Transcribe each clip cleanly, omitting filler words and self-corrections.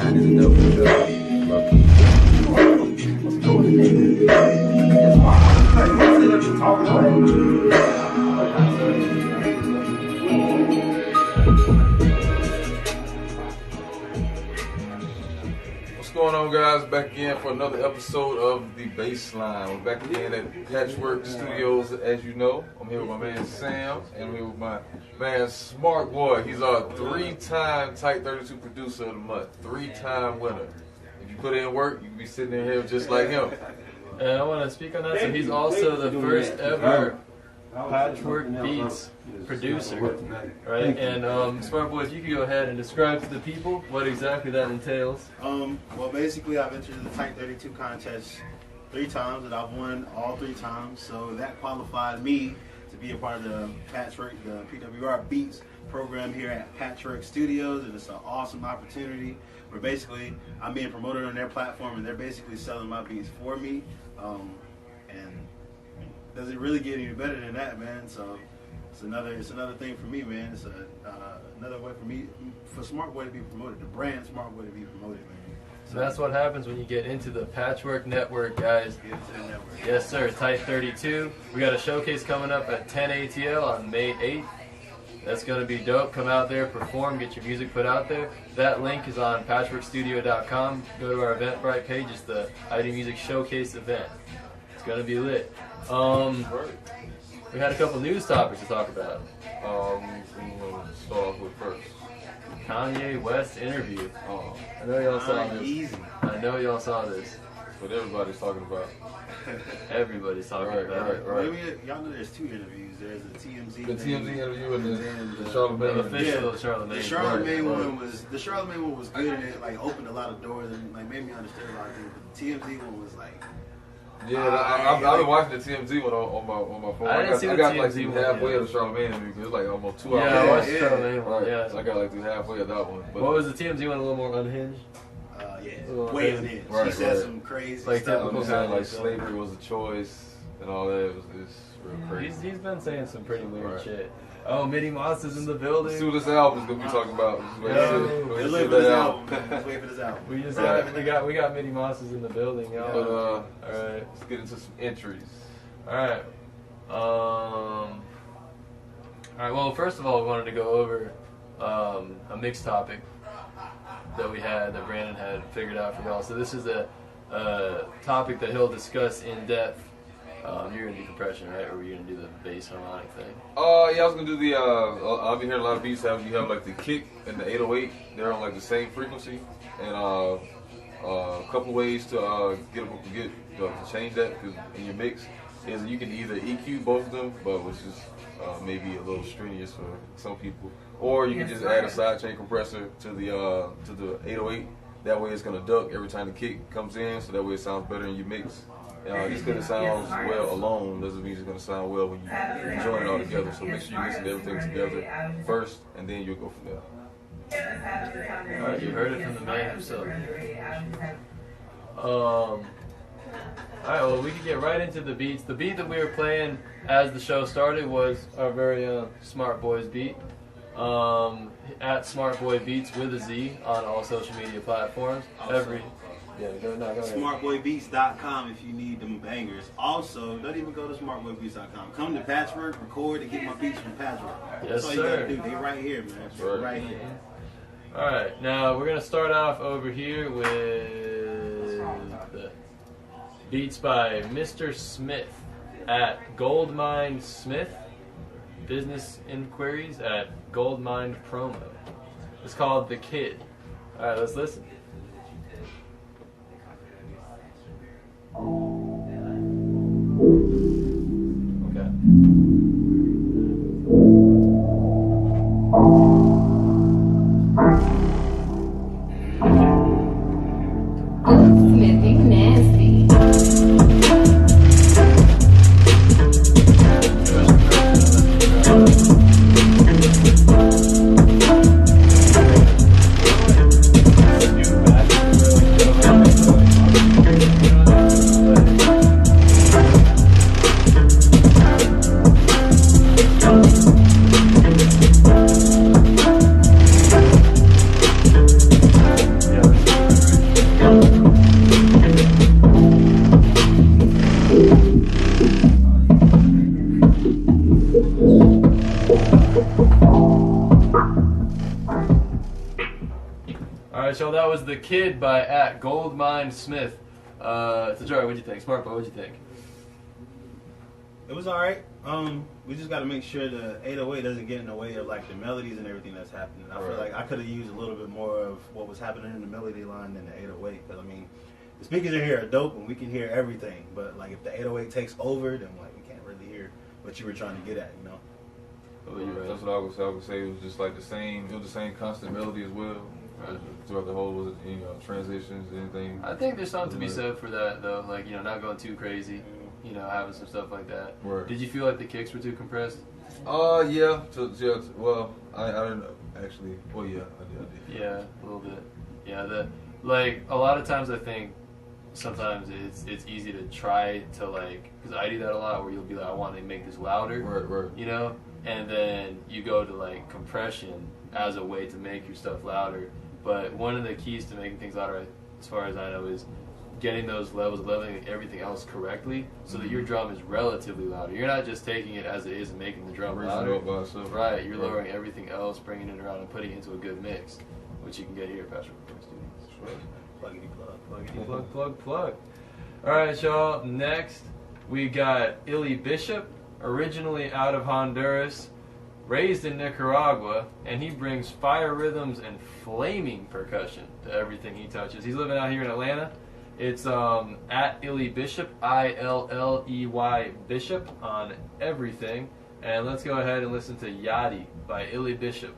What's going on, guys? Back again for another episode of the Bassline. We're back again at Patchwerk Studios, as you know. I'm here with my man Sam, and I'm here with my man SmartBoy. He's a 3-time Type 32 Producer of the Month, 3-time winner. If you put in work, you can be sitting in here just like him. And I want to speak on that. So he's also the first ever Patchwerk Beatz producer, right? And SmartBoy, if you could go ahead and describe to the people what exactly that entails. Well, basically, I've entered the Type 32 contest 3 times, and I've won all 3 times. So that qualified me to be a part of the Patchwerk, the PWR Beatz program here at Patchwerk Studios, and it's an awesome opportunity where basically I'm being promoted on their platform, and they're basically selling my beats for me. And does it really get any better than that, man? So it's another thing for me, man. It's another way for me, for SmartBoy to be promoted, the brand SmartBoy to be promoted, man. So that's what happens when you get into the Patchwerk network, guys. Get into the network. Yes, sir. Type 32. We got a showcase coming up at 10 ATL on May 8th. That's going to be dope. Come out there, perform, get your music put out there. That link is on patchwerkstudio.com. Go to our Eventbrite page. It's the IdOMUSIC Showcase event. It's going to be lit. We had a couple news topics to talk about. Start off with first. Kanye West interview. I know y'all saw this. Easy. I know y'all saw this. That's what everybody's talking about. Everybody's talking about it. Right. Y'all know there's 2 interviews. There's the TMZ. The TMZ interview and the The Charlamagne. official Charlamagne. The Charlamagne one was good, and it like opened a lot of doors and like made me understand a lot of things. But the TMZ one was like, yeah, I've been watching the TMZ one on my phone. I didn't see the got TMZ like through one, halfway yeah. of the Charlamagne interview because it's like almost 2 hours. Yeah, I watched Yeah. Charlamagne one. Right. Yeah. So I got like through halfway of that one. But What was the TMZ one? A little more unhinged. way unhinged. Right, She said right. some crazy Like stuff. I'm saying like slavery was a choice and all that. It's real crazy. He's been saying some pretty weird Right. shit. Oh, Midi Monstaz in the building. See what this album is gonna be talking about. Let's wait for this album. Let's wait for this album. We just Right. we got Midi Monstaz in the building, y'all. But All right. let's get into some entries. All right. All right. Well, first of all, we wanted to go over a mixed topic that we had, that Brandon had figured out for y'all. So this is a topic that he'll discuss in depth. You're gonna do compression, right? Or were you gonna do the bass harmonic thing? Yeah, I was gonna do the. I've been hearing a lot of beats have like the kick and the 808. They're on like the same frequency, and a couple ways to to change that in your mix is you can either EQ both of them, but which is maybe a little strenuous for some people, or you can just add a sidechain compressor to the 808. That way it's gonna duck every time the kick comes in, so that way it sounds better in your mix. Just because it sounds well alone doesn't mean it's going to sound well when you join it all together. So make sure you listen to everything together first, and then you'll go from there. All right, you heard it from the man himself. All right, well, we can get right into the beats. The beat that we were playing as the show started was our very own SmartBoy's beat. At SmartBoy Beatz with a Z on all social media platforms. Go ahead. SmartBoyBeatz.com if you need them bangers. Also, don't even go to SmartBoyBeatz.com. Come to Patchwerk, record, and get my beats from Patchwerk. Yes, That's all you sir. gotta do. They right here, man. Right. Right here. All right, now we're gonna start off over here with the beats by Mr. Smith at Goldmine Smith. Business inquiries at Goldmine Promo. It's called The Kid. All right, let's listen. Okay. Smithing nasty. Yeah. Alright, so that was The Kid by @Goldmine Smith. Tajari, what'd you think? SmartBoy, what'd you think? It was alright. We just got to make sure the 808 doesn't get in the way of like the melodies and everything that's happening. I feel like I could have used a little bit more of what was happening in the melody line than the 808. Because I mean, the speakers in here are dope and we can hear everything. But like if the 808 takes over, then like we can't really hear what you were trying to get at, you know? That's what I would say. I would say it was just like the same. It was the same constant melody as well. Throughout the whole, was it, you know, transitions, anything? I think there's something to be said for that, though. Like, you know, not going too crazy. You know, having some stuff like that. Right. Did you feel like the kicks were too compressed? Yeah. Well, I didn't actually. Well, yeah, I did. Yeah, a little bit. Yeah, like a lot of times I think sometimes it's easy to try to like, because I do that a lot, where you'll be like, I want to make this louder. Right. You know, and then you go to like compression as a way to make your stuff louder. But one of the keys to making things louder, as far as I know, is getting those levels, leveling everything else correctly, so that your drum is relatively louder. You're not just taking it as it is and making the drum louder. Right, you're lowering everything else, bringing it around and putting it into a good mix, which you can get here at Patchwerk Studios. Plug. All right, y'all. Next, we got IlleyBishop, originally out of Honduras, raised in Nicaragua, and he brings fire rhythms and flaming percussion to everything he touches. He's living out here in Atlanta. It's at IlleyBishop, ILLEY Bishop on everything. And let's go ahead and listen to Yachty by IlleyBishop.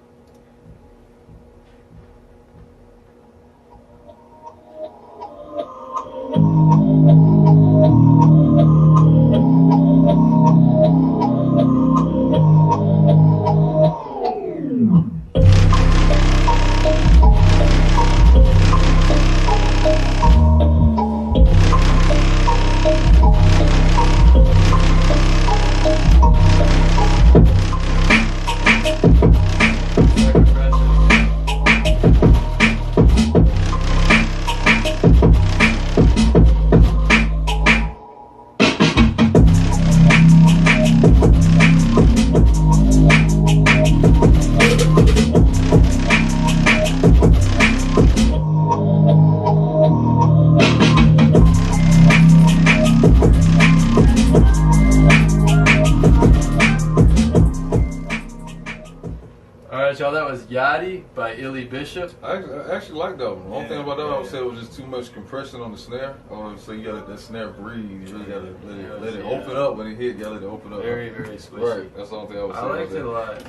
Y'all, that was Yachty by IlleyBishop. I actually like that one. The only thing about that one I would say was just too much compression on the snare. So you gotta let that snare breathe. You really gotta let it open up when it hit. You gotta let it open up. Very squishy. Right. That's the only thing I would say. I liked it a lot.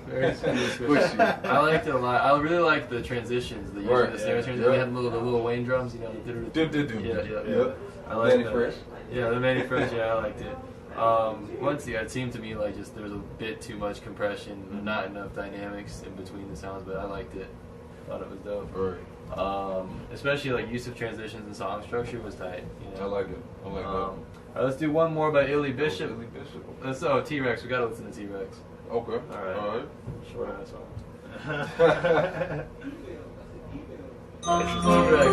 Very squishy. I liked it a lot. I really liked the transitions. The snare transitions. They had the little Wayne drums. You know. Yeah. I liked Manny Fresh. Yeah, the Manny Fresh. Yeah, I liked it. Once again, it seemed to me like just there was a bit too much compression and not enough dynamics in between the sounds, but I liked it. Thought it was dope. Right. Especially like use of transitions and song structure was tight. You know? I like it. I like that. All right, let's do one more by IlleyBishop. Let's T-Rex. We gotta listen to T-Rex. Okay. All right. Short ass song. This is T-Rex,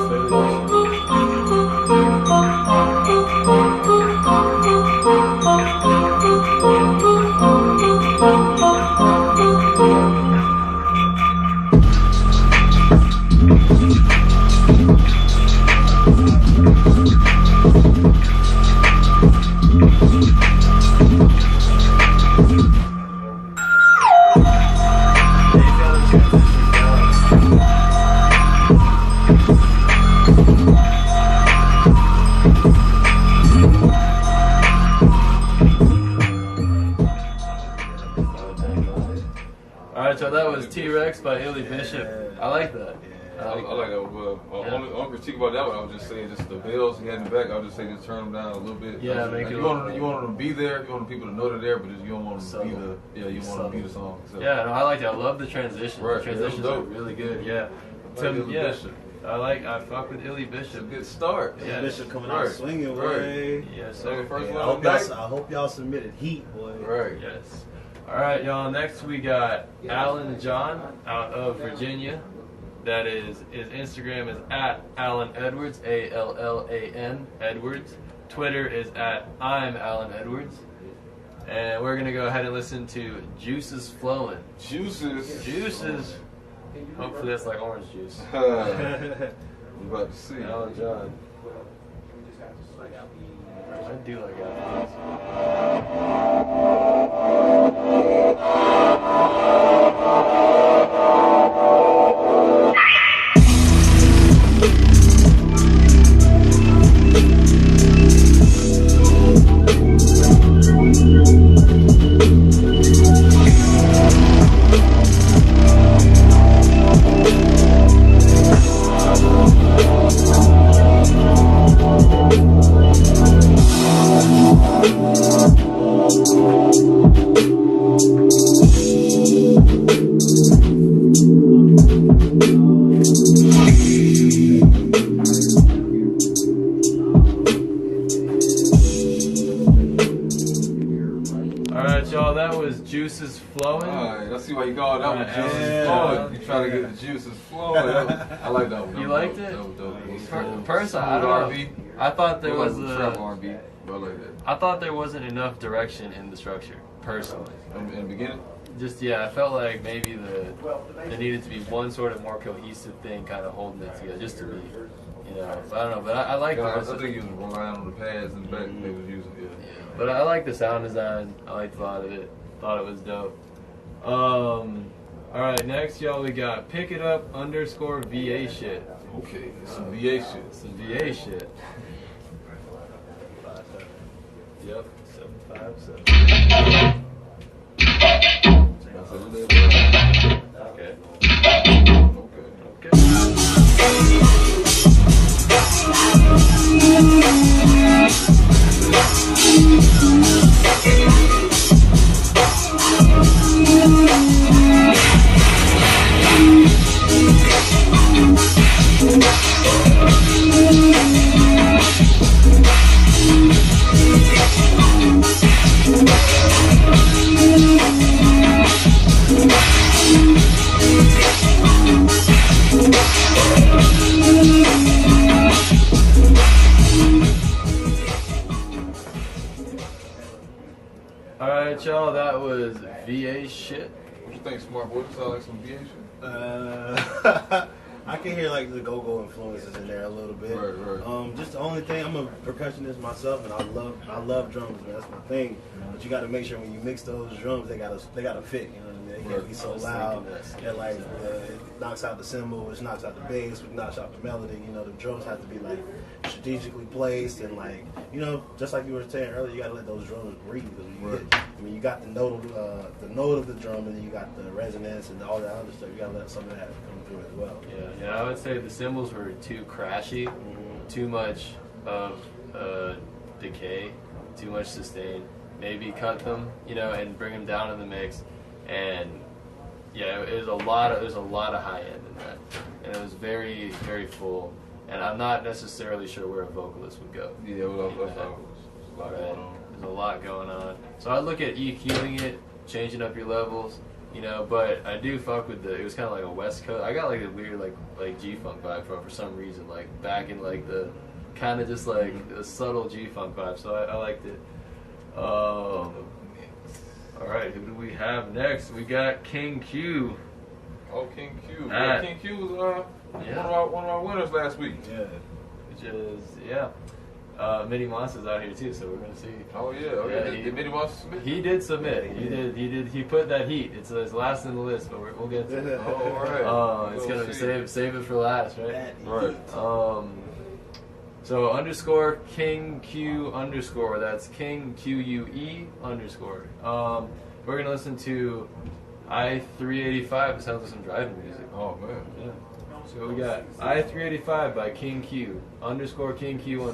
Alright, so that was T-Rex by IlleyBishop. I like that. I like that one. Only critique about that one, I was just saying, just the bells he had in the back, I would just say just turn them down a little bit. Yeah, like, you want them to be there, you want the people to know they're there, but you don't want them to be you want them to be the song. So. Yeah, no, I like that. I love the transitions. Right, the transitions are really good. Yeah. I fuck with IlleyBishop. A good start. Yeah, Bishop coming out swinging, boy. Yes, sir. I hope y'all submitted heat, boy. Right. Yes. All right, y'all. Next we got Alan John out of Virginia. That is, his Instagram is at Alan Edwards, ALLAN Edwards. Twitter is at I'm Alan Edwards. And we're gonna go ahead and listen to Juices Flowing. Juices. Juices. Hopefully that's like orange juice. We're about to see. Alan John. I do like apples. Juices flowing. Alright, let's see why you call that one juices flowing. You try to get the juices flowing. I like that one. You liked it? Personally, I don't know. I thought there was trap R&B. I like that. I thought there wasn't enough direction in the structure. Personally, in the beginning. Just I felt like maybe there needed to be one sort of more cohesive thing, kind of holding it together, just to be, But I don't know. But I like. I think he was relying on the pads and the back they was using. Yeah. But I like the sound design. I liked a lot of it. Thought it was dope. Alright, next y'all we got Pick It Up _ VA shit. Okay, some VA shit. Some VA shit. Yep, 757. Okay. Alright, y'all, that was VA shit. What you think, SmartBoy? Sound like some VA shit? I can hear like the go-go influences in there a little bit. Right. Just the only thing, I'm a percussionist myself, and I love drums, man. That's my thing. But you got to make sure when you mix those drums, they gotta fit. You know what I mean? They can't be so loud that like it knocks out the cymbal, which knocks out the bass, which knocks out the melody. The drums have to be like strategically placed and like just like you were saying earlier, you got to let those drums breathe. You got the note of the drum, and then you got the resonance and all that other stuff. You got to let some of that come through as well. Yeah, I would say the cymbals were too crashy, too much of decay, too much sustain. Maybe cut them, and bring them down in the mix. And there's a lot of high end in that, and it was very, very full. And I'm not necessarily sure where a vocalist would go. Yeah, there's a lot going on. So I look at EQing it, changing up your levels, but I do fuck with it was kind of like a West Coast. I got like a weird like G-Funk vibe for some reason, like back in like the kind of just like a subtle G-Funk vibe. So I liked it. All right, who do we have next? We got King Q. Oh, King Q. King Q was one of our winners last week. Yeah. Which is Midi Monstaz out here too, so we're gonna see. Oh yeah. Did Midi Monstaz submit? He did submit. He did. He put that heat. It's last in the list, but we'll get to it. Oh, all right. It's gonna save it for last, right? Right. So _King Q _ that's King QUE _. We're gonna listen to I-385. It sounds like some driving music. Oh man. Yeah. So we got I-385 by King Q _ King Q _.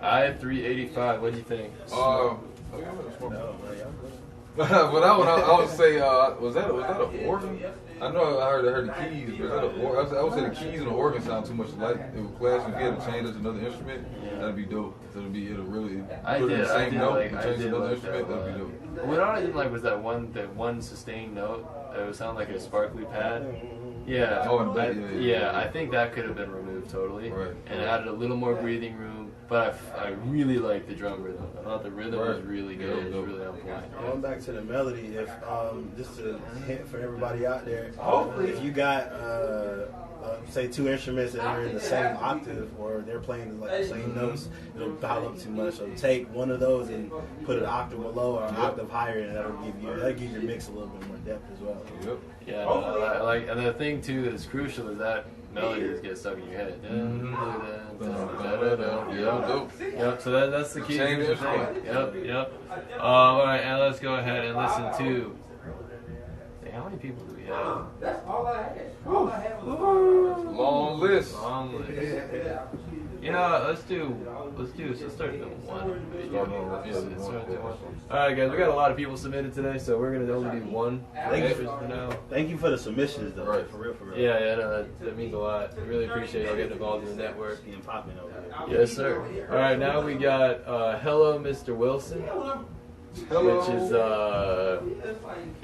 I-385. What do you think? But that one, I would say, was that an organ? I know I heard the keys, but I would say the keys and the organ sound too much alike. It would clash if you had to change it to another instrument. That'd be dope. It'll really I put it in the same note like and change to another that, instrument. That'd be dope. What I didn't like was that one sustained note. It would sound like a sparkly pad. Yeah. Oh, and I think that could have been removed totally. Right. And added a little more breathing room. But I really liked the drum rhythm. I thought the rhythm was really good. It was really on point. Going back to the melody, if just a hint for everybody out there, if you got say 2 instruments that are in the same octave or they're playing like the same notes, it'll pile up too much. So take one of those and put an octave below or an octave higher, and that'll give your mix a little bit more depth as well. Yep. Yeah, no, I like, and the thing too that's crucial is that melodies get stuck in your head. Yep. So that's the key. Change the Yep. All right, and let's go ahead and listen to. Hey, how many people do we have? Long list. You know, let's start doing one. All right, guys, we got a lot of people submitted today, so we're gonna only do one. Thank you for the submissions, though. Right. For real. Yeah, no, that means a lot. I really appreciate y'all getting involved in the network. Being popping over there. Yes, sir. All right, now we got Hello, Mr. Wilson. Hello. Which is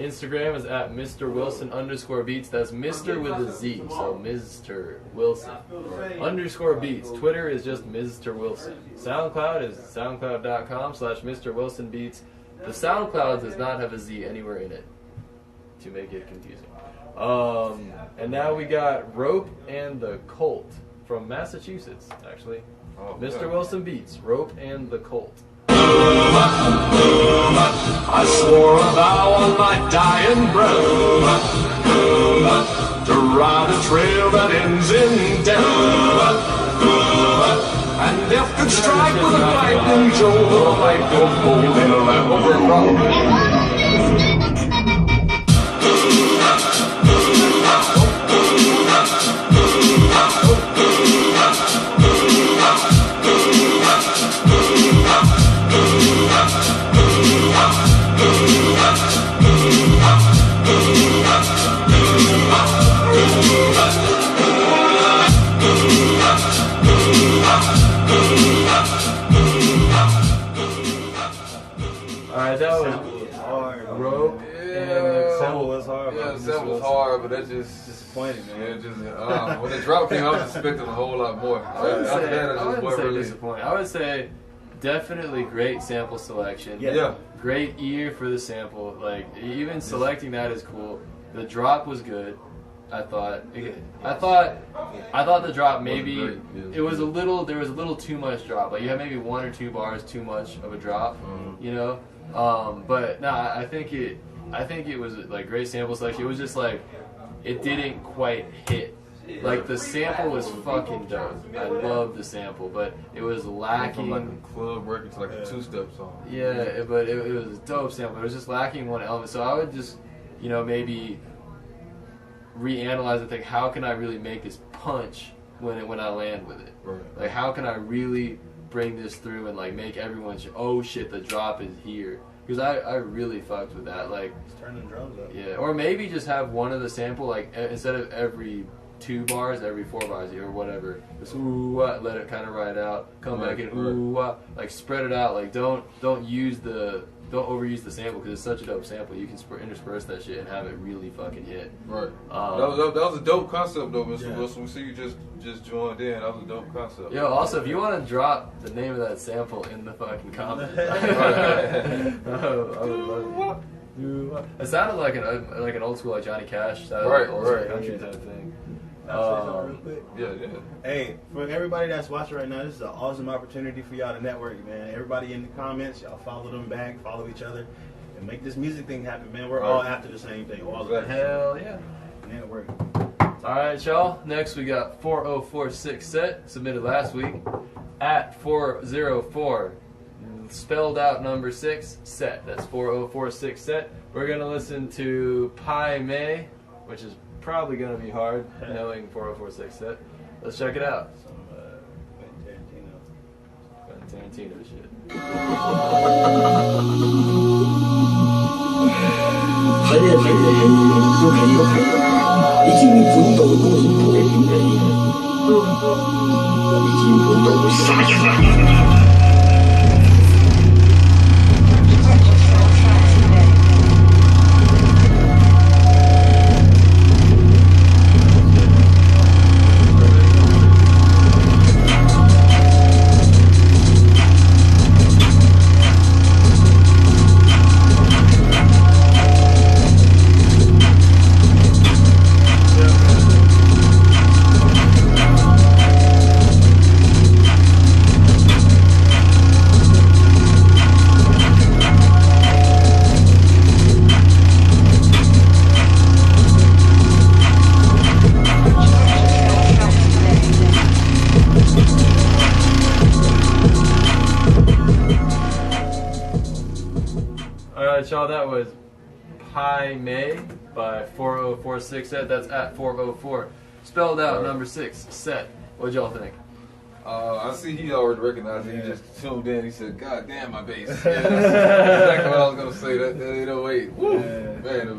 Instagram is at Mr.Wilson_Beatz. That's Mr. with a Z, so Mr. Wilson _Beatz. Twitter is just Mr. Wilson. SoundCloud is soundcloud.com/Mr. Wilson Beatz. The SoundCloud does not have a Z anywhere in it to make it confusing. And now we got Rope and the Colt from Massachusetts, actually. Mr. Wilson Beatz, Rope and the Colt. I swore a vow on my dying breath to ride a trail that ends in death. And death could strike with a lightning jolt or a light go bolt in a lap of her rock. Alright, that was hard. Rope. Yeah, the sample was hard. Yeah, the sample was hard, but that just disappointing, man. Yeah, just when the drop came, I was expecting a whole lot more. I wouldn't After that, I just say really disappointing. I would say definitely great sample selection. Yeah. Great ear for the sample. Like even selecting that is cool. The drop was good. I thought the drop maybe it was a little. There was a little too much drop. Like you had maybe 1 or 2 bars too much of a drop. You know. But no, I think it was like great sample selection. It was just like it didn't quite hit. Like the sample was fucking dope. I love the sample, but it was lacking. From like a club record to like a 2-step song. Yeah, but it was a dope sample. It was just lacking one element. So I would just, maybe reanalyze and think, how can I really make this punch when I land with it? Right. Like how can I really bring this through and like make everyone oh shit, the drop is here. Because I really fucked with that. Like Just turn the drums up. Yeah, or maybe just have one of the sample like instead of every 2 bars, every 4 bars or whatever. Just let it kind of ride out. Come back and like spread it out. Like don't overuse the sample because it's such a dope sample. You can intersperse that shit and have it really fucking hit. Right. That was a dope concept though, Mr. Wilson. We see you just joined in. That was a dope concept. Yo, also if you want to drop the name of that sample in the fucking comments, I would love it. It sounded like an old school like Johnny Cash style, old school country type thing. Real quick. Yeah. Hey, for everybody that's watching right now, this is an awesome opportunity for y'all to network, man. Everybody in the comments, y'all follow them back, follow each other, and make this music thing happen, man. We're all after the same thing. All of Hell yeah. Network. Alright, y'all. Next we got 4046 set, submitted last week, at 404. Spelled out number 6 set. That's 4046 set. We're gonna listen to Pai Mei, which is probably gonna be hard knowing 4046 set. Let's check it out. Tarantino shit. 他认为的人不可以有很多，已经不懂公平的人人，已经不懂啥样。Y'all, that was Pi May by 4046 set. That's at 404. Spelled out, number 6 set. What'd y'all think? I see he already recognized it. He just tuned in. He said, "God damn, my bass." Yeah, that's exactly what I was gonna say. That 808. Woo. Man, it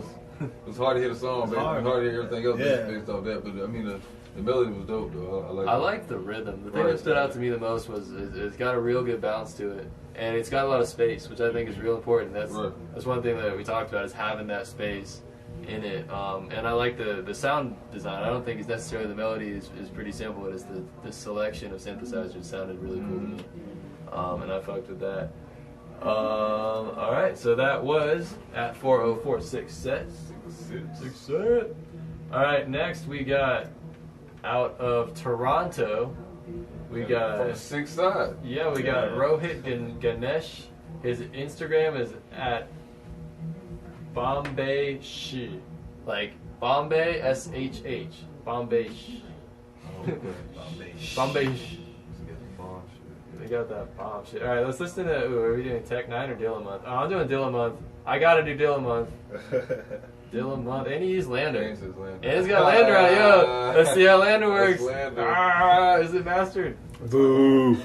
was hard to hear the song, man. It was hard to hear everything else based off that. But I mean, the melody was dope, though. I like the rhythm. The thing that stood out to me the most was it's got a real good bounce to it. And it's got a lot of space, which I think is real important. That's one thing that we talked about, is having that space in it. And I like the sound design. I don't think it's necessarily the melody is pretty simple. It is the selection of synthesizers sounded really cool to me. And I fucked with that. Alright, so that was at 4046 set. 6 set. Alright, next we got out of Toronto. We got from the 6th side. Yeah, we got Rohit Ganesh. His Instagram is at Bombayshi, like Bombay SHH. Bombayshi. Bombayshi. They got that bomb shit. All right, let's listen to. Are we doing Tech 9 or Dilla Month? Oh, I'm doing Dilla Month. I gotta do Dilla Month. Dilla Month, and he used Lander. And it's got Lander on it, yo. Let's see how Lander works. Is it mastered? Boo.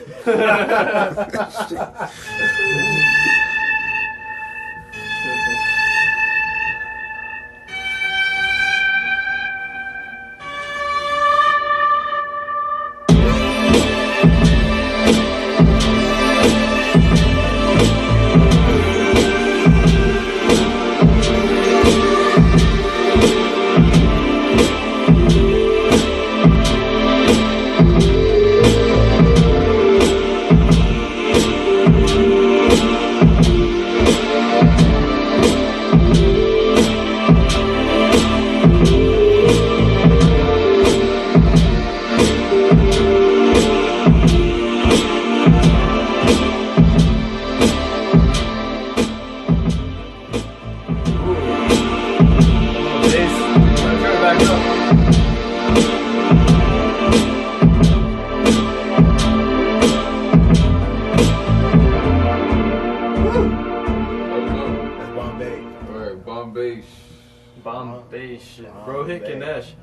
Bombayshi. Rohit Ganesh.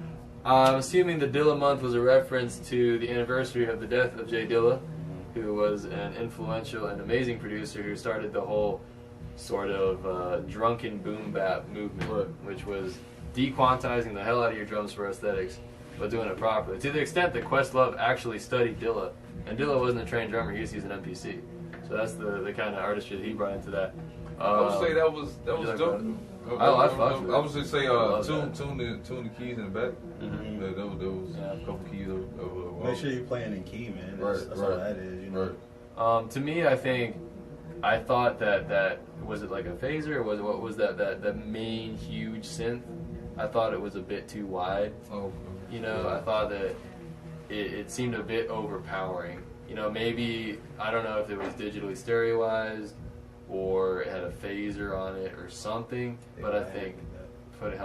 I'm assuming the Dilla Month was a reference to the anniversary of the death of Jay Dilla, who was an influential and amazing producer who started the whole sort of drunken boom bap movement, which was dequantizing the hell out of your drums for aesthetics, but doing it properly. To the extent that Questlove actually studied Dilla, and Dilla wasn't a trained drummer, he used to use an MPC. So that's the kind of artistry that he brought into that. I would say that was dope. I fucked with it. I would just say tune the keys in the back. That was a couple keys of make sure you're playing in key, man. That's all that is, you know. To me, I thought that was it like a phaser, or what was that main huge synth? I thought it was a bit too wide. You know, I thought that it seemed a bit overpowering. You know, maybe, I don't know if it was digitally stereoized or it had a phaser on it or something, but I think, it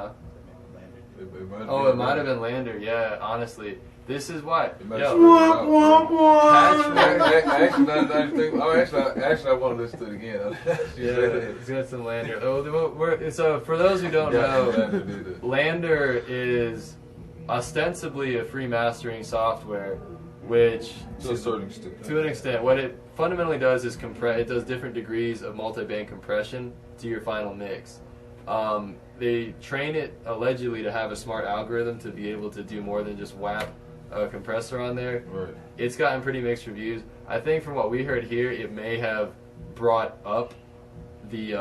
might have been Lander, yeah, honestly. This is why. Actually, I want to listen to it again. It's got some Lander. So for those who don't know, Lander is ostensibly a free mastering software which To a certain extent. to an extent, what it fundamentally does is compress. It does different degrees of multi-band compression to your final mix. They train it allegedly to have a smart algorithm to be able to do more than just whap a compressor on there. Right. It's gotten pretty mixed reviews. I think from what we heard here, it may have brought up the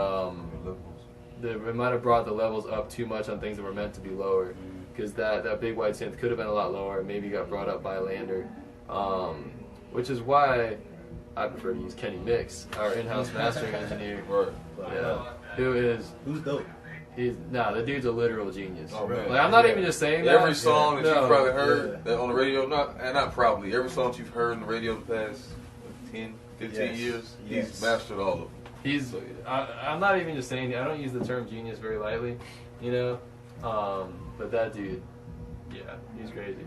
it might have brought the levels up too much on things that were meant to be lower, because that big white synth could have been a lot lower. Maybe got brought up by Lander, which is why I prefer to use Kenny Mix, our in-house mastering engineer. Right. Yeah, Who's dope? The dude's a literal genius. Oh, man. Like, I'm not even just saying that. Every song that No. you've probably heard that on the radio, not probably, every song that you've heard on the radio the past 10, 15 years, he's mastered all of them. He's. I'm not even just saying. I don't use the term genius very lightly, you know. But that dude, yeah, he's crazy.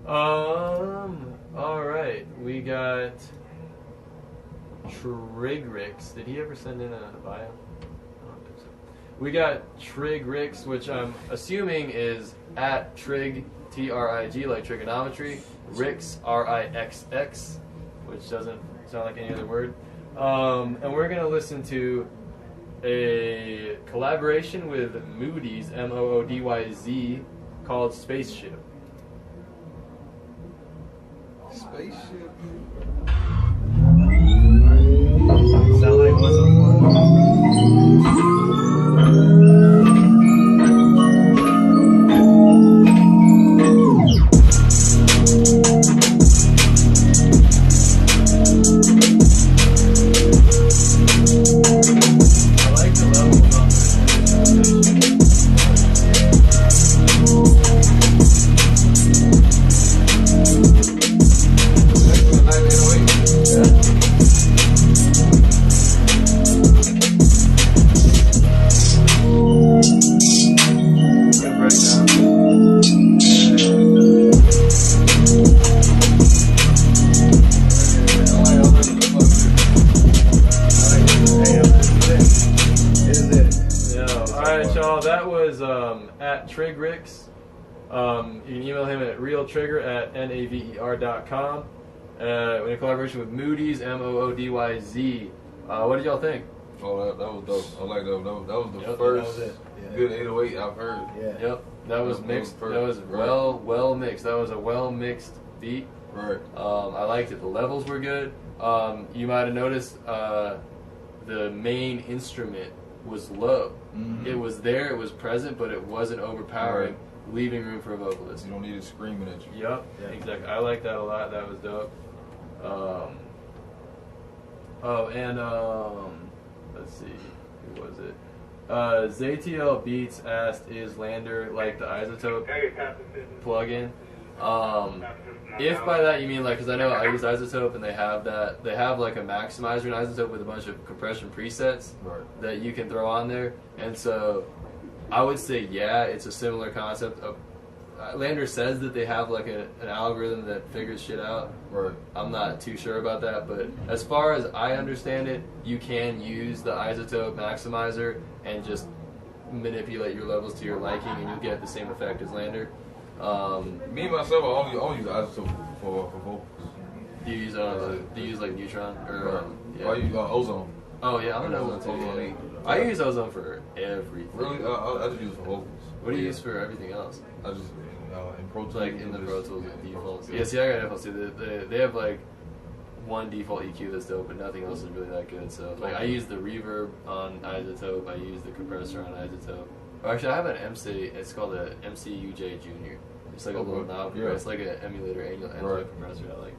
All right, we got Trigrix. Did he ever send in a bio? I don't think so. We got Trigrix, which I'm assuming is at Trig, T-R-I-G, like trigonometry. Rix, R-I-X-X, which doesn't sound like any other word. And we're going to listen to a collaboration with Moody's, M-O-O-D-Y-Z, called Spaceship. Spaceship. Sound like what's Trigrix. You can email him at realtrigger@naver.com. In collaboration with Moody's, M-O-O-D-Y-Z. What did y'all think? Oh, that was dope. I like that. That was the first good 808 I've heard. Yeah. Yep. That was mixed. That was well mixed. That was a well mixed beat. Right. I liked it. The levels were good. You might have noticed the main instrument was low. Mm-hmm. It was there, it was present, but it wasn't overpowering, leaving room for a vocalist. You don't need it screaming at you. Yep, exactly. I like that a lot. That was dope. Let's see, who was it? ZTL Beats asked, "Is Lander like the iZotope plugin?" If by that you mean like, because I know I use iZotope and they have like a maximizer in iZotope with a bunch of compression presets that you can throw on there, and so I would say yeah, it's a similar concept. Lander says that they have like an algorithm that figures shit out. Right. I'm not too sure about that, but as far as I understand it, you can use the iZotope maximizer and just manipulate your levels to your liking, and you'll get the same effect as Lander. Me myself, I only use iZotope for vocals. Do you use like Neutron or I use Ozone. Oh yeah, I'm an Ozone too. Yeah. I use Ozone for everything. Really? I just use it for vocals. What do you use for everything else? I just in Pro Tools. Like in the Pro Tools defaults. Yeah, see, I got defaults too. They have like one default EQ that's dope, but nothing else is really that good. So like I use the reverb on iZotope. I use the compressor on iZotope. Or actually, I have an MC. It's called a MCUJ Junior. It's like a little knob. Yeah. It's like an emulator analog compressor. I like.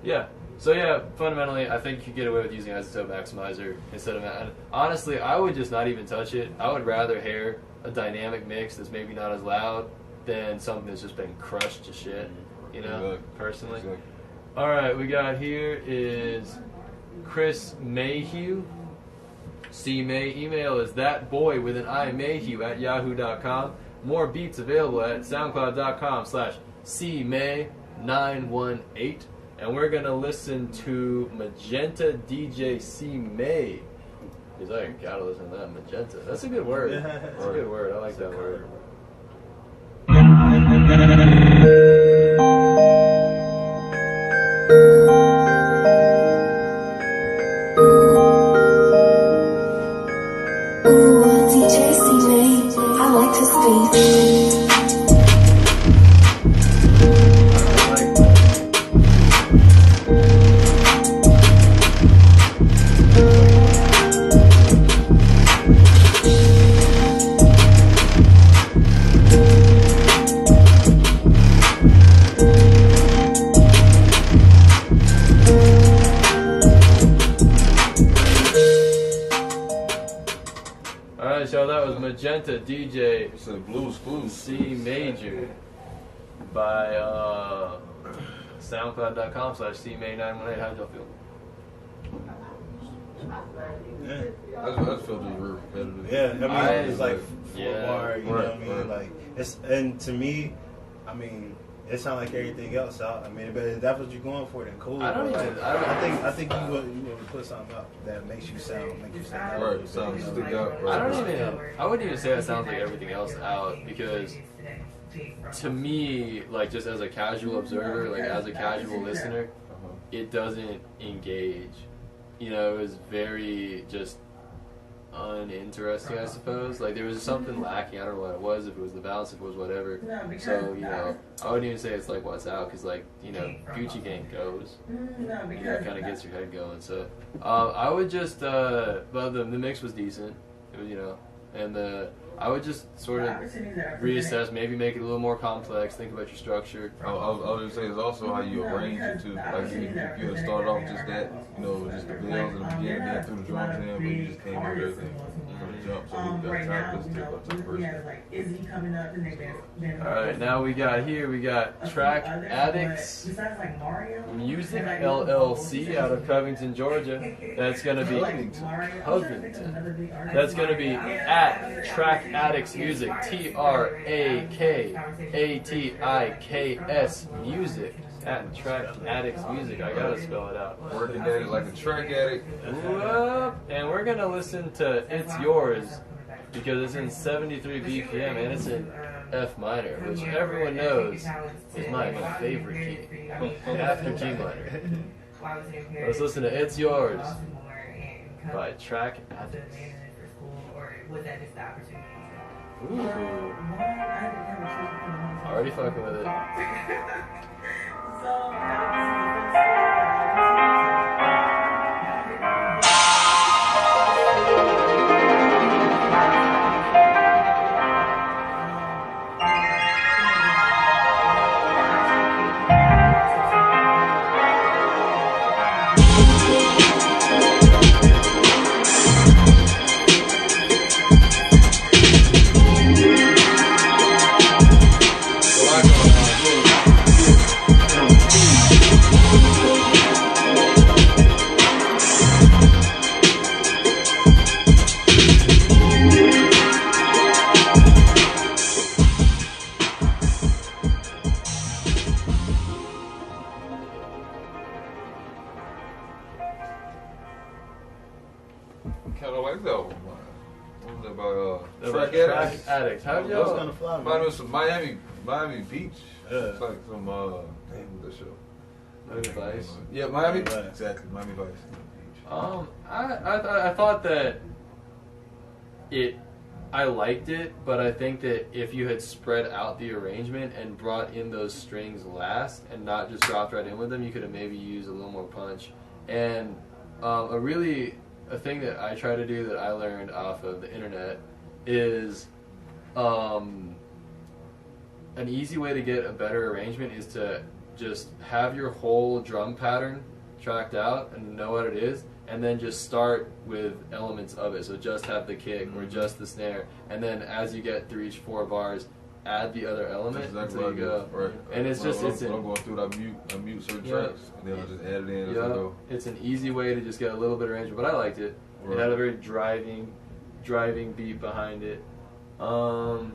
Yeah. So yeah, fundamentally, I think you could get away with using iZotope maximizer instead of. And honestly, I would just not even touch it. I would rather hear a dynamic mix that's maybe not as loud than something that's just been crushed to shit. You know, personally. Exactly. All right, we got here is Chris Mayhew. C May. Email is thatboy with an I Mayhew at yahoo.com. More beats available at soundcloud.com/CMay918. And we're going to listen to Magenta DJ C May. He's like, gotta listen to that Magenta. That's a good word. That's a good word. I like that word. show. That was Magenta DJ It's a blues clues. C Major by SoundCloud.com/CMay918. How'd y'all feel? I just felt it was real repetitive. Yeah, I mean, it's like yeah, bar, you know what I mean? right. Like, it's, and to me, I mean, it sounds like everything else out. I mean, but if that's what you're going for, then cool. I don't But, even- like, I think you would put something out that makes you stand out. Right, sounds stick out. Right. I wouldn't even say it sounds like everything else out, because to me, like, just as a casual observer, like as a casual listener, it doesn't engage. You know, it was very just uninteresting, I suppose. Like, there was something lacking. I don't know what it was, if it was the balance, if it was whatever. So, you know, I wouldn't even say it's like what's out, because, like, you know, Gucci Gang goes. You know, it kind of gets your head going. So, I would just, well, the mix was decent. It was, you know, and I would just sort of reassess, maybe make it a little more complex, think about your structure. I was going to say, it's also how you arrange it too. Like, if you had started off just that, you know, just the bells in the beginning, then through the drums in, but you just came with everything from the jump, so we got time to listen to the first. Alright, now we got Track Addicts Music LLC out of Covington, Georgia. That's going to be Covington. That's going to be at Track Addicts Music, TRAKATIKS Music, at Track Addicts Music. I gotta spell it out. Working at it like a track addict. And we're gonna listen to It's Yours, because it's in 73 BPM and it's in F minor, which everyone knows is my favorite key after G minor. Let's listen to It's Yours by Track Addicts. Ooh. Already fucking with it. Kind of like that one. What was that by Track Addicts. How'd That was y'all? kind of fly, Mine man. was some Miami Beach. Yeah. It's like some name of the show. Miami Vice. Yeah, Miami. Right. Exactly, Miami Vice. I thought that I liked it, but I think that if you had spread out the arrangement and brought in those strings last and not just dropped right in with them, you could have maybe used a little more punch. And a thing that I try to do that I learned off of the internet is an easy way to get a better arrangement is to just have your whole drum pattern tracked out and know what it is, and then just start with elements of it. So just have the kick or just the snare, and then as you get through each 4 bars, add the other element until you go. Right. And it's just I'm going through it. I mute certain tracks, and then I just add it in as I go. It's an easy way to just get a little bit of arrangement, but I liked it. Right. It had a very driving beat behind it. All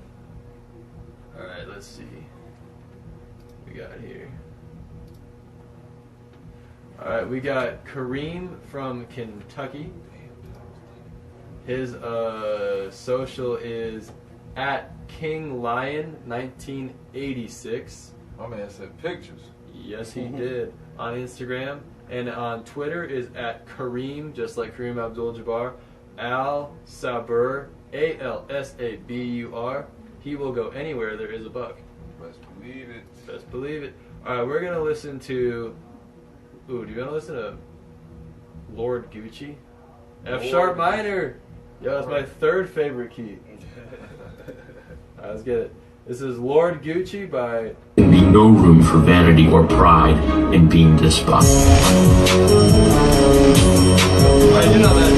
right, let's see. What we got here. All right, we got Kareem from Kentucky. His social is at King Lion 1986. My man said pictures. Yes, he did. On Instagram. And on Twitter is at Kareem, just like Kareem Abdul-Jabbar. Al-Sabur, ALSABUR. He will go anywhere there is a buck. Best believe it. Best believe it. All right, we're going to listen to... Ooh, do you want to listen to Lord Gucci? F sharp minor. Yo, that's my 3rd favorite key. All right, let's get it. This is Lord Gucci by... There be no room for vanity or pride in being despised. Alright, you know that.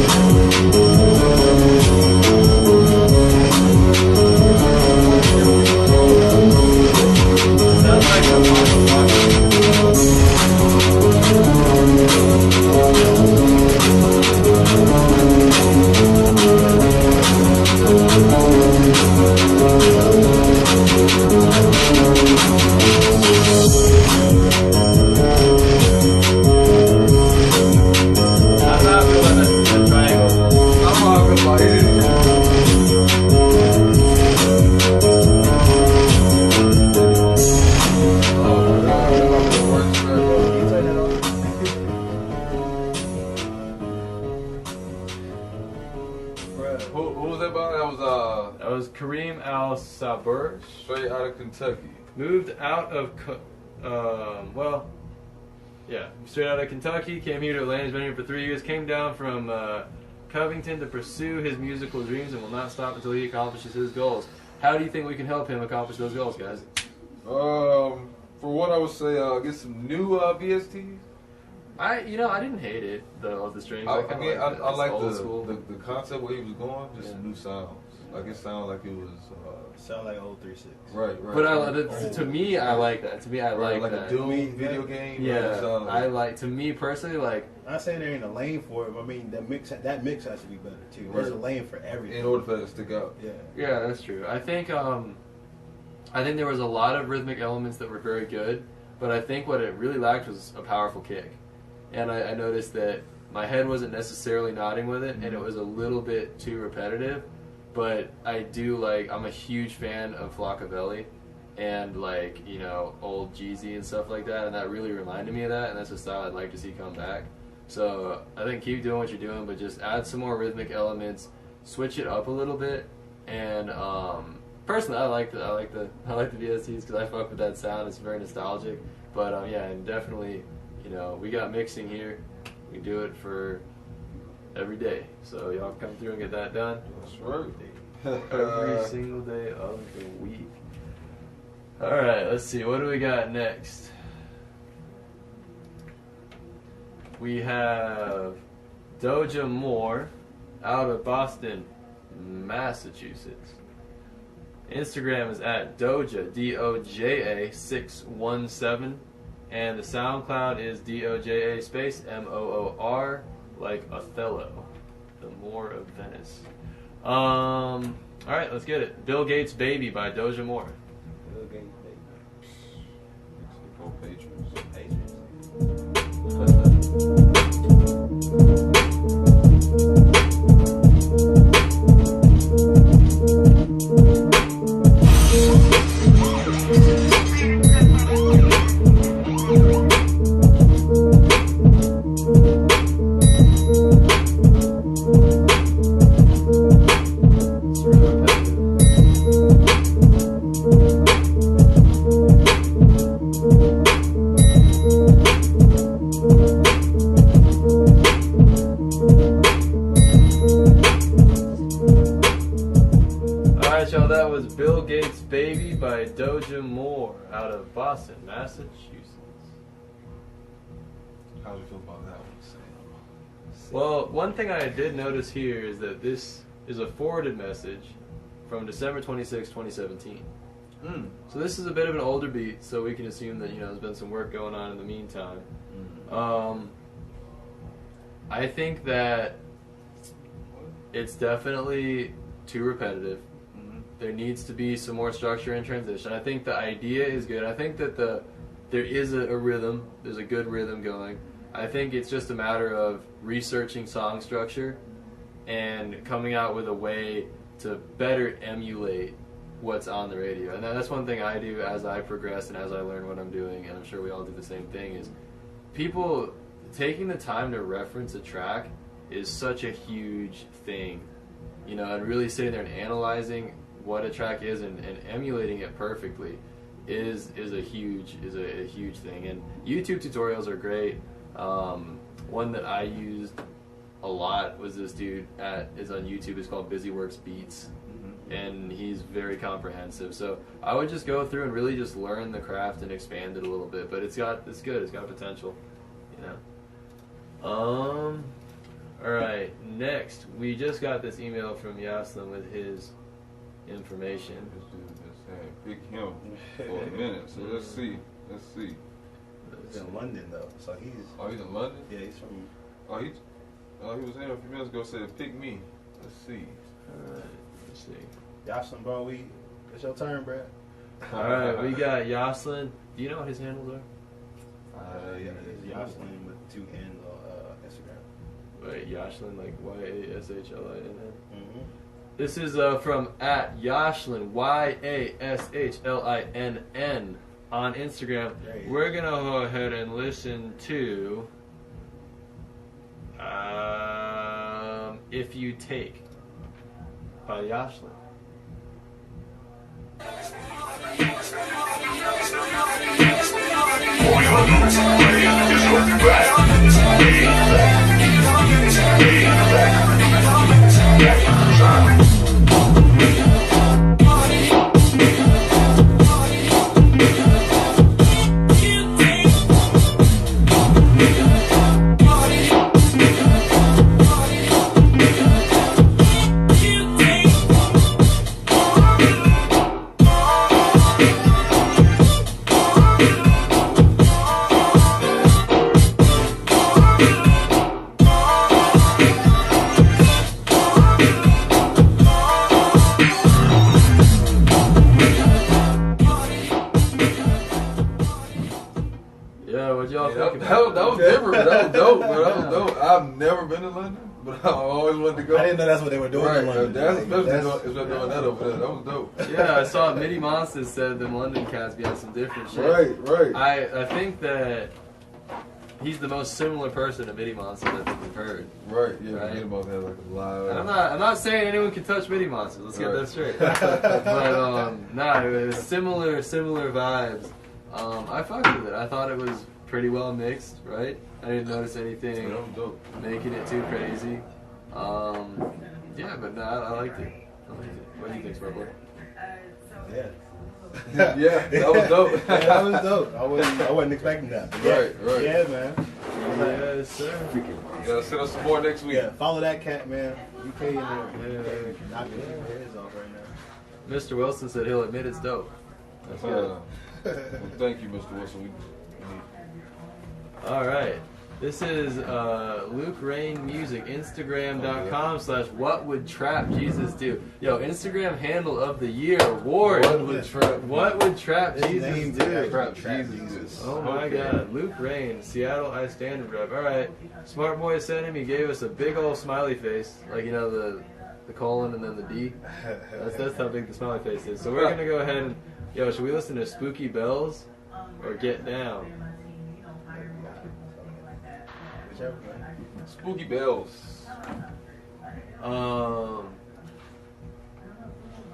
Who was that by? That was Kareem Al-Sabur. Straight out of Kentucky. Moved out of, straight out of Kentucky. Came here to Atlanta. He's been here for 3 years. Came down from Covington to pursue his musical dreams and will not stop until he accomplishes his goals. How do you think we can help him accomplish those goals, guys? For what I would say, get some new VSTs. I didn't hate it though. The strings. I like school. the concept where he was going. Just some new sounds. Like it sounded like it was. Sound like old 3.6. Right. But to me, I like that. To me, I like that. A Doom video game. Yeah, I like. To me personally, like. I'm not saying there ain't a lane for it, but I mean that mix has to be better too. There's a lane for everything. In order for it to stick out. Yeah. Yeah, that's true. I think there was a lot of rhythmic elements that were very good, but I think what it really lacked was a powerful kick. And I noticed that my head wasn't necessarily nodding with it, and it was a little bit too repetitive. But I do I'm a huge fan of Flockavelli and old Jeezy and stuff like that, and that really reminded me of that, and that's a style I'd like to see come back. So I think keep doing what you're doing, but just add some more rhythmic elements, switch it up a little bit, and personally I like the VSTs because I fuck with that sound. It's very nostalgic, but and definitely we got mixing here. We do it for every day, so y'all come through and get that done. That's right. Every single day of the week. All right, let's see. What do we got next? We have Doja Moore out of Boston, Massachusetts. Instagram is at Doja, DOJA 617, and the SoundCloud is DOJA space MOOR, like Othello, the Moor of Venice. All right, let's get it. Bill Gates' Baby by Doja Moore. Bill Gates, baby. Patrons. That was Bill Gates' Baby by Doja Moore out of Boston, Massachusetts. How do you feel about that one, Sam? Well, one thing I did notice here is that this is a forwarded message from December 26, 2017. So this is a bit of an older beat, so we can assume that there's been some work going on in the meantime. I think that it's definitely too repetitive. There needs to be some more structure and transition. I think the idea is good. I think that there is a rhythm. There's a good rhythm going. I think it's just a matter of researching song structure and coming out with a way to better emulate what's on the radio. And that's one thing I do as I progress and as I learn what I'm doing, and I'm sure we all do the same thing, is people taking the time to reference a track is such a huge thing. And really sitting there and analyzing what a track is and emulating it perfectly is a huge thing. And YouTube tutorials are great. One that I used a lot was this dude is on YouTube. It's called Busyworks Beats, and he's very comprehensive. So I would just go through and really just learn the craft and expand it a little bit. But it's good. It's got potential. All right. Next, we just got this email from Yaslin with his information. This dude just had pick him for a minute. So let's see. He's in London though, so he's. Oh, he's in London. Yeah, he's from. He was here a few minutes ago. Said pick me. Let's see. All right. Let's see. Yaslin, bro, it's your turn, bro. All right, we got Yaslin. Do you know what his handles are? Yeah, it's Yaslin with 2 N's on Instagram. Wait, Yashlin, like YASHLIN. This is from at Yashlin, YASHLINN on Instagram. We're going to go ahead and listen to If You Take. by Yashlin. That was different. That was dope. Man. That was dope. I've never been to London, but I always wanted to go. I didn't know that's what they were doing in London. That's especially doing that over there. That was dope. Yeah, I saw Midi Monstaz said them London cats be on some different shit. Right. I think that he's the most similar person to Midi Monstaz I think we've heard. Right. Yeah. Right. Midi Monstaz has like a live. And I'm not saying anyone can touch Midi Monstaz. Let's get that straight. But nah, it was similar vibes. I fucked with it. I thought it was pretty well mixed, right? I didn't notice anything making it too crazy. Yeah, but no, I liked it. What do you think, SmartBoy? Yeah. Yeah, that was dope. Yeah, that was dope. I wasn't expecting that. But yeah, Right. Yeah, man. Yes, sir. You gotta send us some more next week. Yeah, follow that cat, man. UK in there. Knocking people's heads off right now. Mr. Wilson said he'll admit it's dope. That's good. Well, thank you, Mr. Wilson. All right. This is Luke Rain Music, Instagram.com/WhatWouldTrapJesus Yo, Instagram handle of the year award. What would Trap Jesus do? Trap Jesus. Oh my God. Luke Rain, Seattle I Standard rep. All right. SmartBoy sent him. He gave us a big old smiley face, like, you know, the colon and then the D. That's how big the smiley face is. So we're gonna go ahead and should we listen to Spooky Bells or Get Down? Spooky Bells.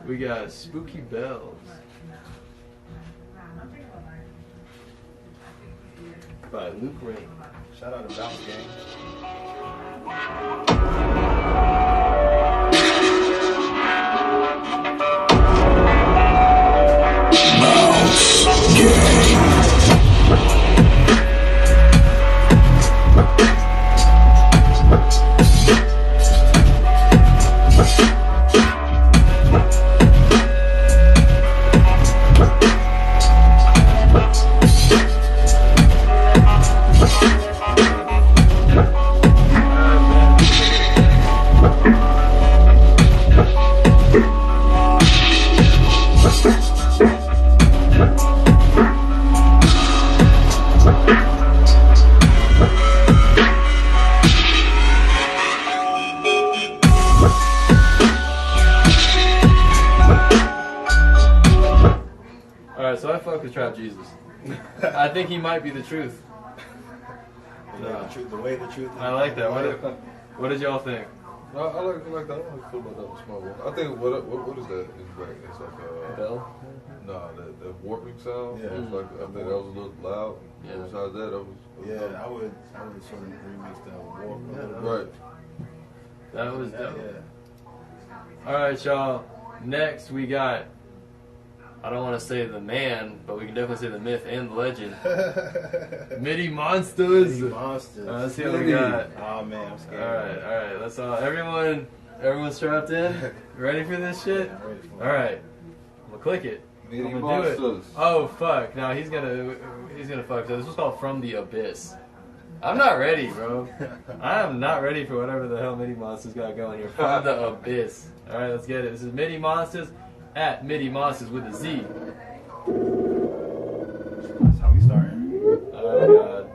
We got Spooky Bells by Luke Rain. Shout out to Bounce Gang. So I fuck with Trap Jesus. I think he might be the truth. The way the truth is. I like that. What did y'all think? I like that. I don't like to feel about that with SmartBoy. I think what is that? It's like Bell? No, the warping sound. Yeah. It's like I think that was a little loud. Yeah. Besides that, that was Yeah, I would sort of remix that with warp. right. That was dope. Yeah. Alright, y'all. Next we got, I don't want to say the man, but we can definitely say the myth and the legend. Midi Monstaz. Midi Monstaz. Let's see what we got. Oh man, I'm scared. Alright. Let's all, everyone strapped in? Ready for this shit? I'm ready for it. Alright. I'm gonna click it. Midi I'm gonna do it. Monstaz. Oh fuck. Now he's gonna fuck. So this was called From the Abyss. I'm not ready, bro. I am not ready for whatever the hell Midi Monstaz got going here. From the Abyss. Alright, let's get it. This is Midi Monstaz at Midi Monstaz with a Z. That's how we starting. Oh god.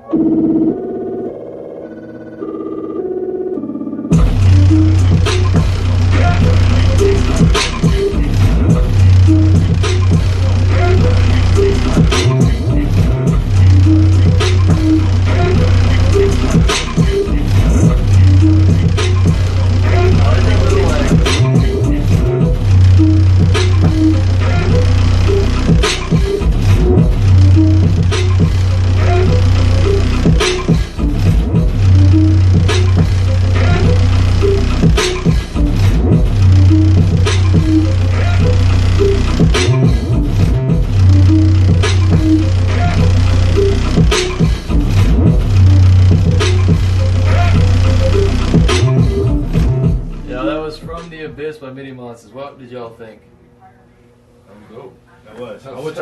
From the Abyss by Midi Monstaz. What did y'all think? That was dope. That was. I would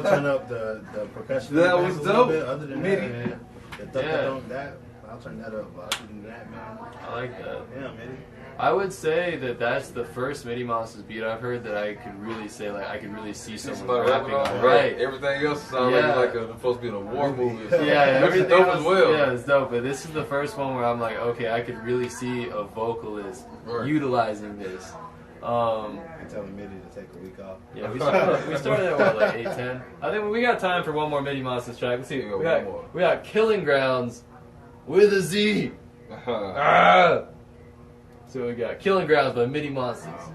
turn up the percussion. That bass was a little dope. bit. Other than Midi. that, man, the that I'll turn that up. But other than that, man, I like that. yeah, Midi. I would say that that's the first Midi Monstaz beat I've heard that I could really say, like, I could really see someone Somebody rapping rapping on. on, Right. Everything else is already Yeah. like supposed to be in a war movie. Yeah, Which is everything dope else, as well. yeah, it's dope. But this is the first one where I'm like, okay, I could really see a vocalist Right. utilizing this. I'm telling Midi to take a week off. Yeah, we started at what, like 8:10. I think we got time for one more Midi Monstaz track. Let's see. Yeah, We one more. got Killing Grounds with a Z. Ah! So we got Killing Grounds by Midi Monstaz.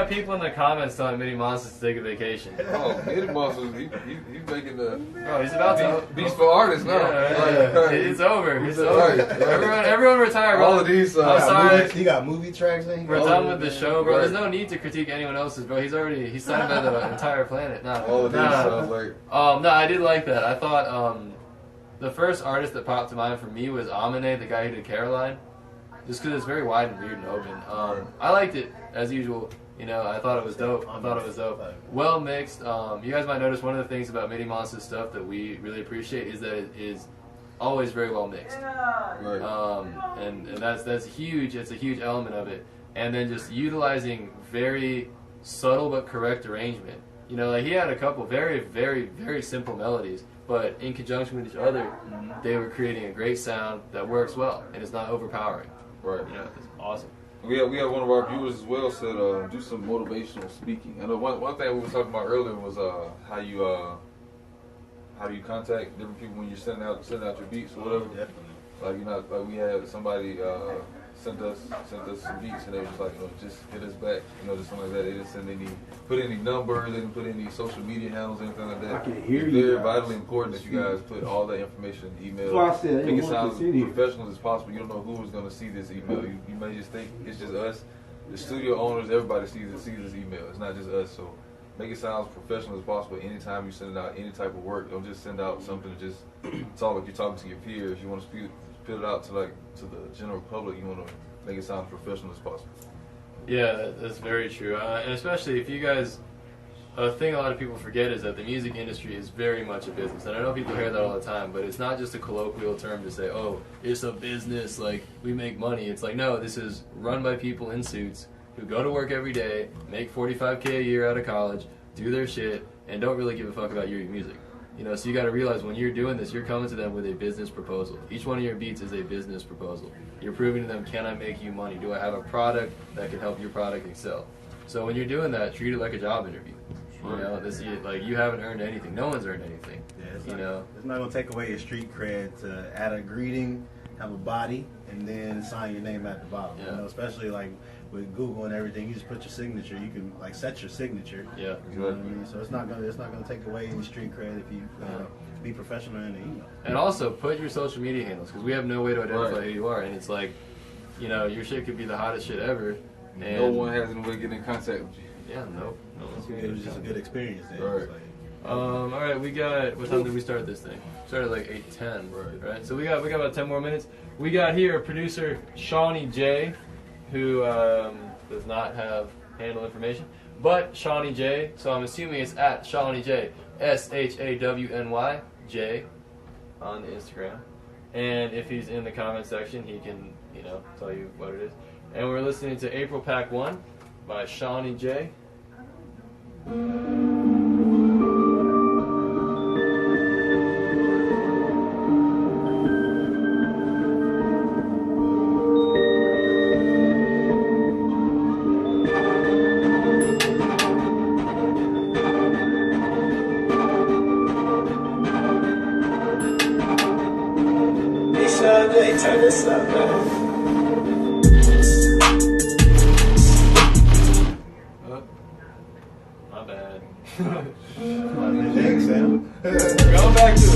People in the comments telling Midi Monstaz to take a vacation. Oh, Midi Monstaz, he's making the Oh, he's about to. beats for artists now. Yeah, it's over. It's over. Everyone retire, bro. All of these. I'm sorry. He got movie tracks in. We're done with the show, bro. Right. There's no need to critique anyone else's, bro. He's signed by the entire planet. All of these sounds like. No, I did like that. I thought the first artist that popped to mind for me was Amine, the guy who did Caroline, just because it's very wide and weird and open. I liked it as usual. You know, I thought it was dope. Well mixed. You guys might notice one of the things about Midi Monstaz stuff that we really appreciate is that it is always very well mixed. Right. And that's huge. It's a huge element of it. And then just utilizing very subtle but correct arrangement. You know, like he had a couple very, very, very simple melodies, but in conjunction with each other, they were creating a great sound that works well and it's not overpowering. Right. You know, it's awesome. We have one of our viewers as well said do some motivational speaking. I know one thing we were talking about earlier was how do you contact different people when you're sending out your beats or whatever. Definitely. Like like we had somebody sent us some beats and they was just like just hit us back just something like that. They didn't put any numbers, they didn't put any social media handles, anything like that. I can hear it's you very guys. vitally important that you guys put all that information in email. That's why I said I Make didn't it want sound this in here. as professional as possible. You don't know who is going to see this email. You may just think it's just us. The studio owners, everybody sees this email. It's not just us. So make it sound as professional as possible. Anytime you send out any type of work, don't just send out something to just talk like you're talking to your peers. You want to spit it out to the general public. You want to make it sound as professional as possible. Yeah, that's very true. And especially if you guys, a thing a lot of people forget is that the music industry is very much a business. And I know people hear that all the time, but it's not just a colloquial term to say, oh, it's a business, like we make money. It's like, no, this is run by people in suits who go to work every day, make $45K a year out of college, do their shit, and don't really give a fuck about your music. You know, so you got to realize when you're doing this, you're coming to them with a business proposal. Each one of your beats is a business proposal. You're proving to them, can I make you money? Do I have a product that can help your product excel? So when you're doing that, treat it like a job interview. You know, like you haven't earned anything. No one's earned anything. Yeah, it's not gonna take away your street cred to add a greeting, have a body, and then sign your name at the bottom. Yeah. You know, especially like with Google and everything, you just put your signature. You can like set your signature. Yeah. You know what I mean? So it's not gonna take away any street cred if you be professional in the email. And also put your social media handles, because we have no way to identify who you are. And it's like, you know, your shit could be the hottest shit ever. And No one has any way to get in contact with you. Yeah, nope. It was just a good experience. Then. Right. All right, we got. What time did we start this thing? Started like 8:10. Right. So we got about 10 more minutes. We got here producer Shawnee J, who does not have handle information, but Shawnee J. So I'm assuming it's at Shawnee J, SHAWNY J, on the Instagram. And if he's in the comment section, he can tell you what it is. And we're listening to April Pack 1 by Shawnee J. My bad. Next, Sam. Going back to it.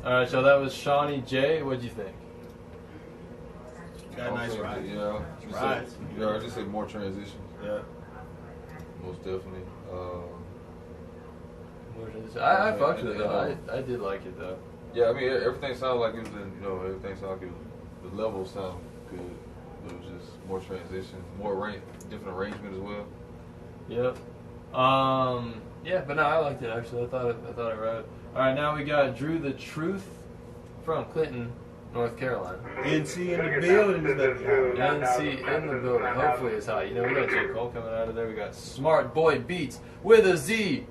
Alright, so that was Shawnee J. What'd you think? Got a nice ride. Yeah. Rides. Yeah, I just say more transition. Yeah. Most definitely. I fucked with it though. I did like it though. Yeah, I mean everything sounded like it was in, everything sounded like the levels sound good. It was just more transition, more different arrangement as well. Yep. Yeah, but no, I liked it actually. I thought it rode. All right, now we got Drew the Truth from Clinton, North Carolina. NC in the building. NC in the building. Hopefully it's hot. We got J. Cole coming out of there. We got SmartBoy Beatz with a Z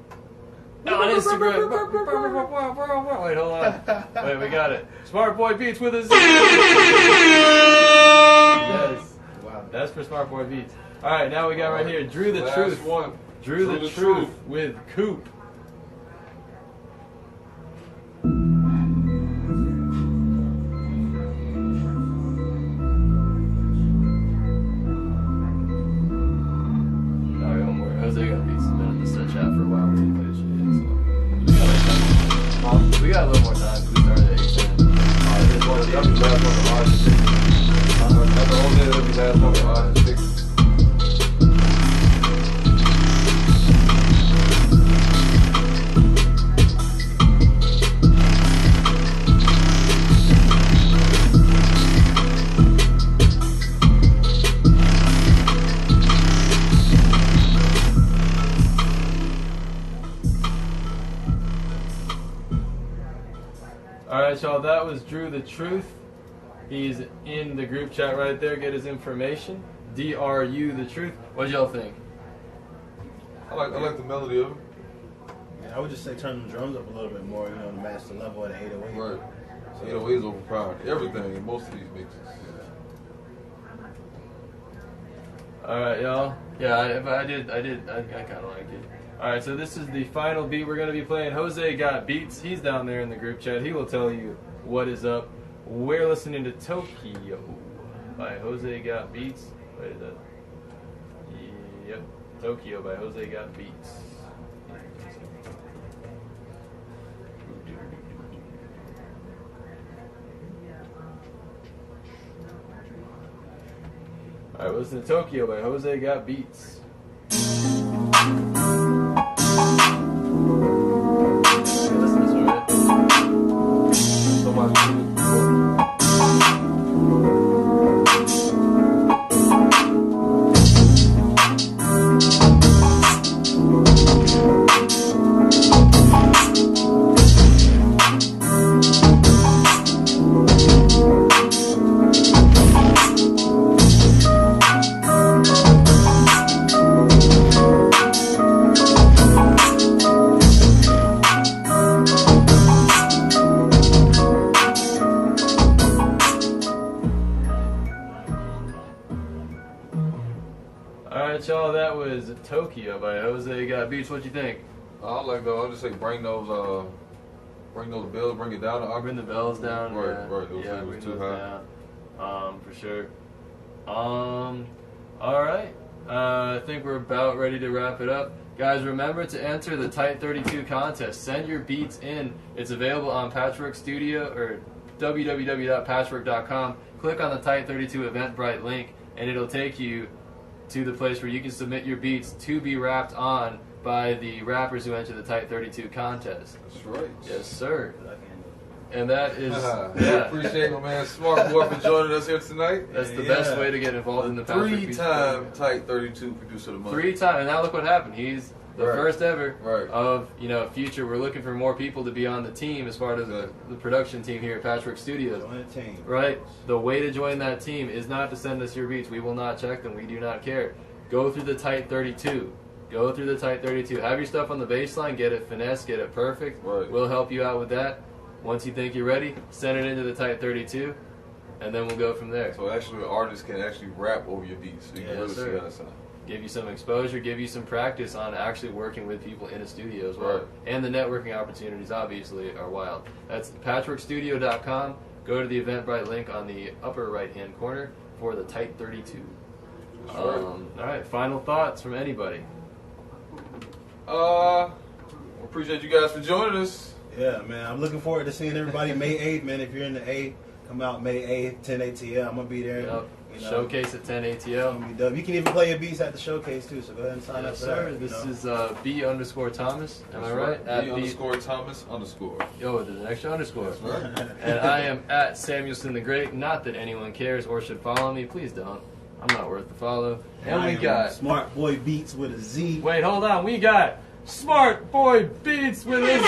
on Instagram. Wait, hold on. Wait, we got it. SmartBoy Beatz with a Z. Yes. Wow. That's for SmartBoy Beatz. All right, now we got right here Drew the Truth. Drew the Truth with Coop. Jose got Beatz has been in the set chat for a while. We didn't play shit yet, so we got a little more time. We started at 8:10. That'll be last one to odd and six. That's the whole day. That'll be last one to odd and six. Alright, y'all, that was Drew the Truth. He's in the group chat right there. Get his information. DRU the Truth. What y'all think? I like the melody of it. Yeah, I would just say turn the drums up a little bit more, to match the level of the 808. Right. So 808 is overpowered. Everything in most of these mixes. Alright, y'all. Yeah, I kind of like it. Alright, so this is the final beat. We're going to be playing Jose Got Beats. He's down there in the group chat. He will tell you what is up. We're listening to Tokyo by Jose Got Beats. Wait, is that? Yep. Tokyo by Jose Got Beats. Alright, listen to Tokyo by Jose Got Beats. Listen to this one, right? So much. Alright, y'all, that was Tokyo by Jose Got Beats. What you think? I'll just say bring those bells, bring it down. Bring the bells down. Right, yeah. right. Yeah, it was bring too those high. down. For sure. Alright. I think we're about ready to wrap it up. Guys, remember to enter the Tight 32 contest. Send your beats in. It's available on Patchwerkstudio or www.patchwerk.com. Click on the Tight 32 Eventbrite link, and it'll take you to the place where you can submit your beats to be rapped on by the rappers who enter the Tight 32 contest. That's right. Yes, sir. And that is, Appreciate my man SmartBoy for joining us here tonight. That's the best way to get involved in the Patchwerk Beats Three-time program. Tight 32 producer of the month. 3 times, and now look what happened. He's the first ever of future. We're looking for more people to be on the team as part of the production team here at Patchwerk Studios. Join the team. Right? The way to join that team is not to send us your beats. We will not check them. We do not care. Go through the Tight 32. Go through the Tight 32. Have your stuff on the Bassline. Get it finessed. Get it perfect. Right. We'll help you out with that. Once you think you're ready, send it into the Tight 32, and then we'll go from there. So actually, artists can actually rap over your beats. So you can really see how it sounds. Give you some exposure, give you some practice on actually working with people in a studio as well. Right. And the networking opportunities obviously are wild. That's patchwerkstudio.com. Go to the Eventbrite link on the upper right-hand corner for the Tight 32. All right, final thoughts from anybody? Appreciate you guys for joining us. Yeah, man. I'm looking forward to seeing everybody May 8th, man. If you're in the A, come out May 8th, 10 ATL. I'm going to be there. Yep. You know, Showcase at 10 ATL. You can even play your beats at the showcase, too, so go ahead and sign up Yes, for sir. that. This is B_Thomas. Am I right? At B_Thomas_. Yo, there's an extra underscore. That's right. And I am at Samuelson the Great. Not that anyone cares or should follow me. Please don't. I'm not worth the follow. And we got SmartBoy Beatz with a Z. Wait, hold on. We got SmartBoy Beatz with his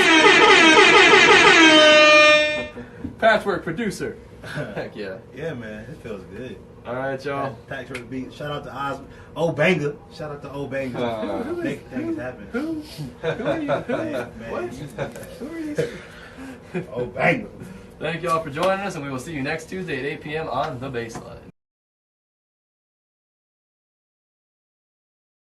Patchwerk producer. Heck yeah. Yeah, man. It feels good. All right, y'all. Patchwerk Beatz. Shout out to Osmond. Banger. Shout out to Banger. Make things happen. Who are you? What? Who are you? Banger. Thank y'all for joining us, and we will see you next Tuesday at 8 p.m. on The Bassline.